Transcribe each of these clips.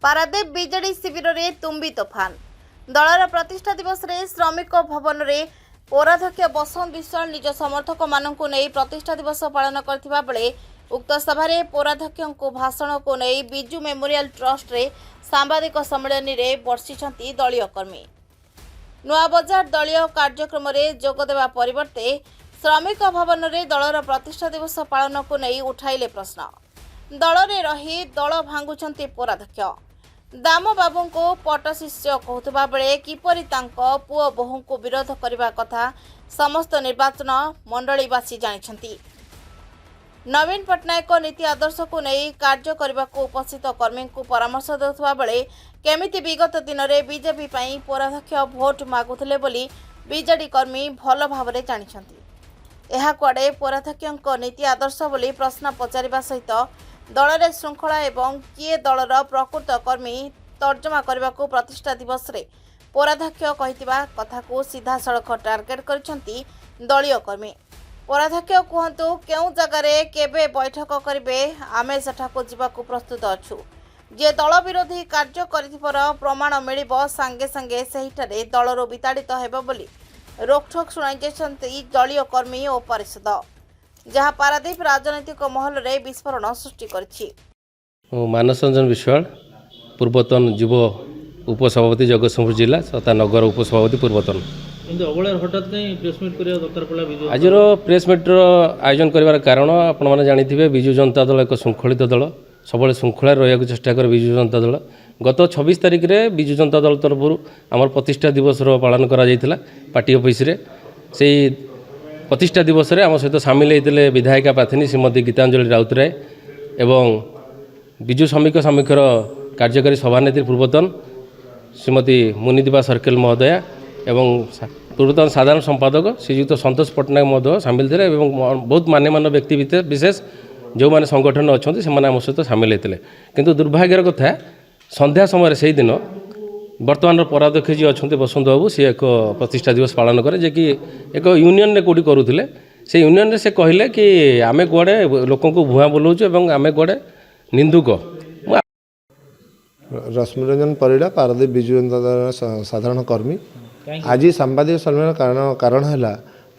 Paradip BJD शिविर में तुम्बी तोफान दलर प्रतिष्ठा दिवस रे श्रमिक भवन में पौराध्यक्ष बसंत विश्वाल निज समर्थक मानक नहीं प्रतिष्ठा दिवस पालन करथिबा बेले उक्त सभारे पौराध्यक्ष को भाषण को नहीं बिजू मेमोरियल ट्रस्ट रे सांबादिक सम्मेलन रे बर्षिछंती दलीय कर्मी नुआ बजार दलीय कार्यक्रम रे जोग देवा परिवर्ते श्रमिक भवन में दलर प्रतिष्ठा दिवस पालन को नहीं उठाइले प्रश्न दल रे रही दल भांगुछंती पौराध्यक्ष दाम बाबू को पट शिष्य कहुवा बेले किपरि तांको पुओ बोहू को विरोध करने कथा समस्त निर्वाचन मंडलीवासी जानिछंती। नवीन पट्टनायक नीति आदर्श को नहीं कार्य करने को उपस्थित कर्मी को परामर्श देउथबा बेले केमिति विगत दिन में बीजेपी पई पौराध्यक्ष भोट मागुथिले बोली बीजेडी कर्मी भल भावरे जानिछंती। एहा कुआडे पौराध्यक्ष नीति आदर्श बोली प्रश्न पचारिबा सहित दलरे श्रृंखला एवं किए दलर प्रकृत कर्मी तर्जमा करने को प्रतिष्ठा दिवस रे पौराध्यक्ष कहितिबा कथा को सीधा सड़क टार्गेट करछंती दलीय कर्मी। पौराध्यक्ष कहतु केउ जगार केबे बैठक करेंगे आमे सेठाको जीवाकू प्रस्तुत अछु जे दल विरोधी कार्य करिथिबर प्रमाण मिलिबो संगे संगे सेहिठारे दलरो विताड़ित हेबो बोली रोकठोक शुणाई दलीय कर्मी और परिषद जहाँ पारादीप राजनैतिक महल रे विस्फोरण सृष्टि करछि। मानस रंजन विश्वाल पूर्वतन युव उपसभापति जगतसिंहपुर जिला तथा नगर उपसभापति पूर्वतन हठात कहीं प्रेस मीट करिया दरकार पड़ा बिजु आज प्रेस मीट आयोजन करिवार कारण आपण माने जानिथिबे बिजु जनता दल एक शृंखलित दल सब शृंखला रहिया चेष्टा कर बिजु जनता दल गत 26 तारिख रे बिजु जनता दल तरफ आमर प्रतिष्ठा दिवस पालन करा जायतिला पार्टी ऑफिस रे सेही प्रतिष्ठा दिवस रे आम सहित सामिल होते विधायिका प्रार्थी श्रीमती गीतांजलि राउतराय एवं बिजु श्रमिक समीक्षर कार्यकारी सभानेत्री पूर्वतन श्रीमती मुनिदीपा सर्केल महोदया एवं पूर्वतन साधारण संपादक श्रीयुक्त संतोष पट्टनायक महोदय सामिल थे और बहुत मान्यमान व्यक्ति विशेष जो मैंने संगठन अच्छा से आम सहित सामिल होते किंतु दुर्भाग्यर कथा संध्या समय से दिन वर्तमान पौराध्यक्ष जी अच्छा बसंत बाबू सी एक प्रतिष्ठा दिवस पालन करे जे कि एक यूनियन कौटी करुले से यूनियन से कहले कि आमे कुआडे लोक भुआ बोलाऊँ और आमे कुआडे निंदुक। रश्मिरंजन परिड़ा पारादीप बिजु जनता दल साधारण कर्मी आज सांबादिक सम्मेलन कारण है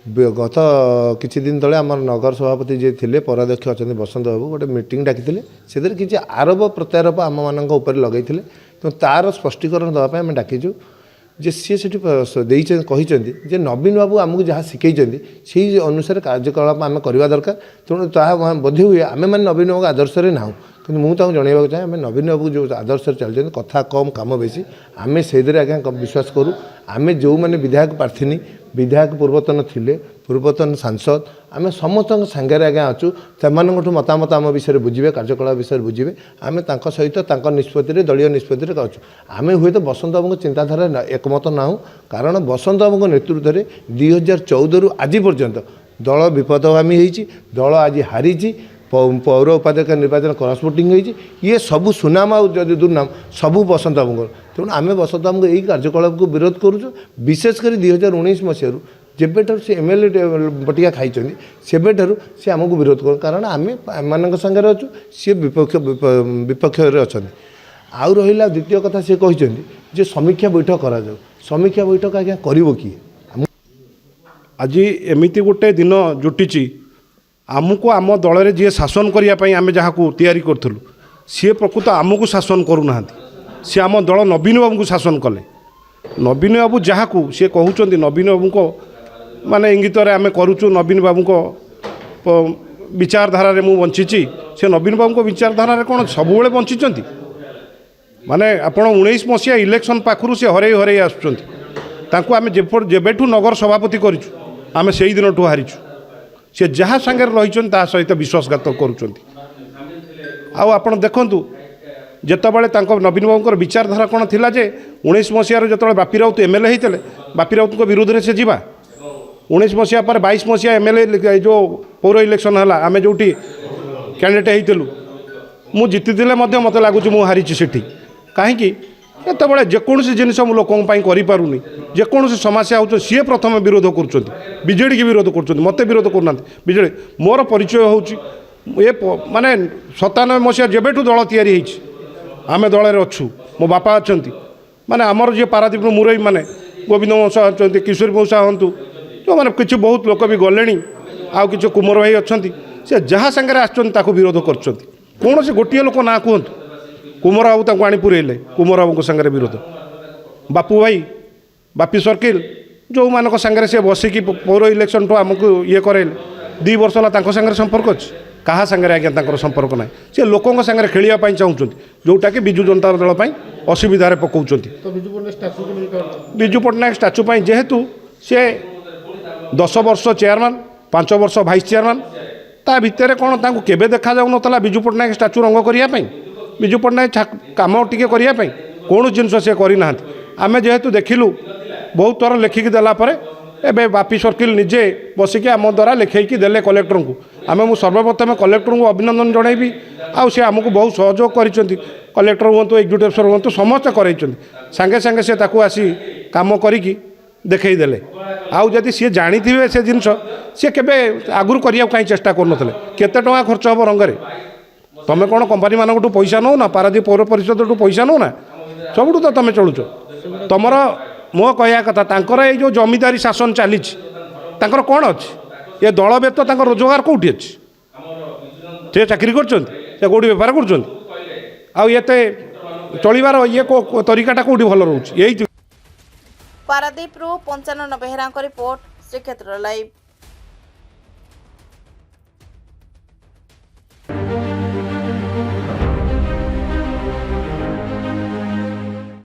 गत किछि दिन तले आम नगर सभापति जी थे पौराध्यक्ष अच्छा बसंत बाबू गोटे मीटिंग डाकी से किसी आरोप प्रत्यारोप आम मान लगे तो तार स्पष्टीकरण देवाई आम डाकीचु जे सी से नवीन बाबू आमको जहाँ शिखई से अनुसार कार्यकलाप आम करवा दरकार तेणु ताहा बोध हुए आम मैंने नवीन बाबू आदर्श ना कि मुझे जनवाक चाहे आम नवीन बाबू जो आदर्श चलते कथा कम काम बेसी आम से आज्ञा विश्वास करूँ आम जो मैंने विधायक प्रार्थी विधायक पूर्वतन थिले पूर्वतन सांसद आम समस्त सांगे आज्ञा अच्छु से मतामत आम विषय बुझे कार्यकलाप विषय बुझे आम सहित निष्पत्ति दलीय निष्पत्ति अच्छु आम हुए तो बसंत बाबू चिंताधारा एकमत ना कारण बसंत बाबू नेतृत्व में 2014 आज पर्यंत दल विपदगामी होती दल आज हारी पौर उपाध्यक्ष निर्वाचन क्रॉस वोटिंग होती ये सबू सुनाम आदि दुर्नाम सबू बसंत बाबू तेणु आम बसंत बाबू यही कार्यकलाप को विरोध करुँ विशेषकर 2019 मसीह जेबेठार से एमएलए बटिया खाई सेबेठार से आमको विरोध कर कारण आम मान सागर अच्छु सी विपक्ष अच्छा आउ रहा द्वितीय कथा सी कहते समीक्षा बैठक करा समीक्षा बैठक आज्ञा कर किए आज एमती गोटे दिन जुटी आमको आम दल में जी शासन करने आम जहाँ को तैयारी करूँ सी प्रकृत आमको शासन करूना सी आम दल नवीन बाबू को शासन कले नवीन बाबू जहाँ को सी कहते नवीन बाबू को माने इंगित आम करुचु नवीन बाबू को विचारधारा मु बंची से नवीन बाबू को विचारधारा कौन सब बंची माने आपण 19 मसीहा इलेक्शन पाखु से हरई हरई आसुँच जेबेठू नगर सभापति करूँ आम से दिन ठू हारीचु से जहाँ सांगे रही सहित विश्वासघात कर देखु जितेबाला नवीन बाबू विचारधारा कौन थी 19 मसीह जो बापी राउत एमएलए होते बापी राउत विरोध में से जीवा 19 मसीहा पर 22 मसीहा एमएलए जो पौर इलेक्शन है आम जो कैंडिडेट होलु मु जीति मत लगुच मु हारी से कहीं एतबे जेकोसी जिन लोकों करूनी जेकोसी समस्या हो सी प्रथम विरोध कर बीजेडी की विरोध कर मत विरोध करना बीजेडी मोर परिचय हूँ ये माने 97 मसीहा जेबेठू दल तैयारी आमे दल अच्छु मो बापा अच्छा माने आमर जी पारादीप मुरई माने गोविंद मौसा अच्छा किशोर मौसा हूँ जो मैंने किसी बहुत लोक भी गले आउ कि कुमर भाई अच्छा से जहाँ सागर आसो विरोध कर कौन से गोटे लोक ना कहतु कुमर बाबू आनी पुरेले कुमर बाबू सागर विरोध बापू भाई बापी सर्किल जो मान सागर सी बसिकी पौर इलेक्शन तो आमको ये करे 2 वर्ष है सागर संपर्क अच्छे क्या सागर आज्ञा संपर्क ना सी लोकों सागर खेलवाई चाहूँ जोटा कि विजु जनता दल असुविधार पकाउं विजु पट्टनायक स्टाच्यू जेहेतु सी 10 वर्ष चेयरमैन 5 वर्ष भाइस चेयरमैन ता भितर कौन ताकू केबे देखा जाऊ नतला विजु पट्टनायक स्टाच्यू रंग करने विजु पट्टनायक काम टिके करने कौन जिनस सी करना आम जेहेतु देखिलु बहुत थर लिखिकी देलापर एवं बापी सर्किल निजे बसिकी आम द्वारा लिखैकी देले कलेक्टर को आम मु सर्वप्रथम कलेक्टर को अभिनंदन जनइबी आउ सी आमको बहुत सहयोग कर कलेक्टर हूँ एक्जिक्यूटिव अफिसर हूँ समस्ते कर सांगे सांगे से ताकू आसी काम करी देखईदेले आउ जदि सी जानी थे से जिनस सी केबे आगुरी करने कहीं चेष्टा करुन केते टंका खर्च हम रंगे तुम कौन कंपानी मानक पैसा नौ ना पारादीप पौर परिषद पैसा नौ ना सबुठ तो तुम चलुच तुमर मो कहया कथा तांकर ये जो जमीदारी शासन चली कौन अच्छे ये दल व्यत रोजगार कौटी अच्छे से चाकरी कर कौटी बेपार करते चलबार ये तरीकाटा कौटी भल रोच यही पारादीप 95 बेहेरा रिपोर्ट श्रीक्षेत्र लाइव।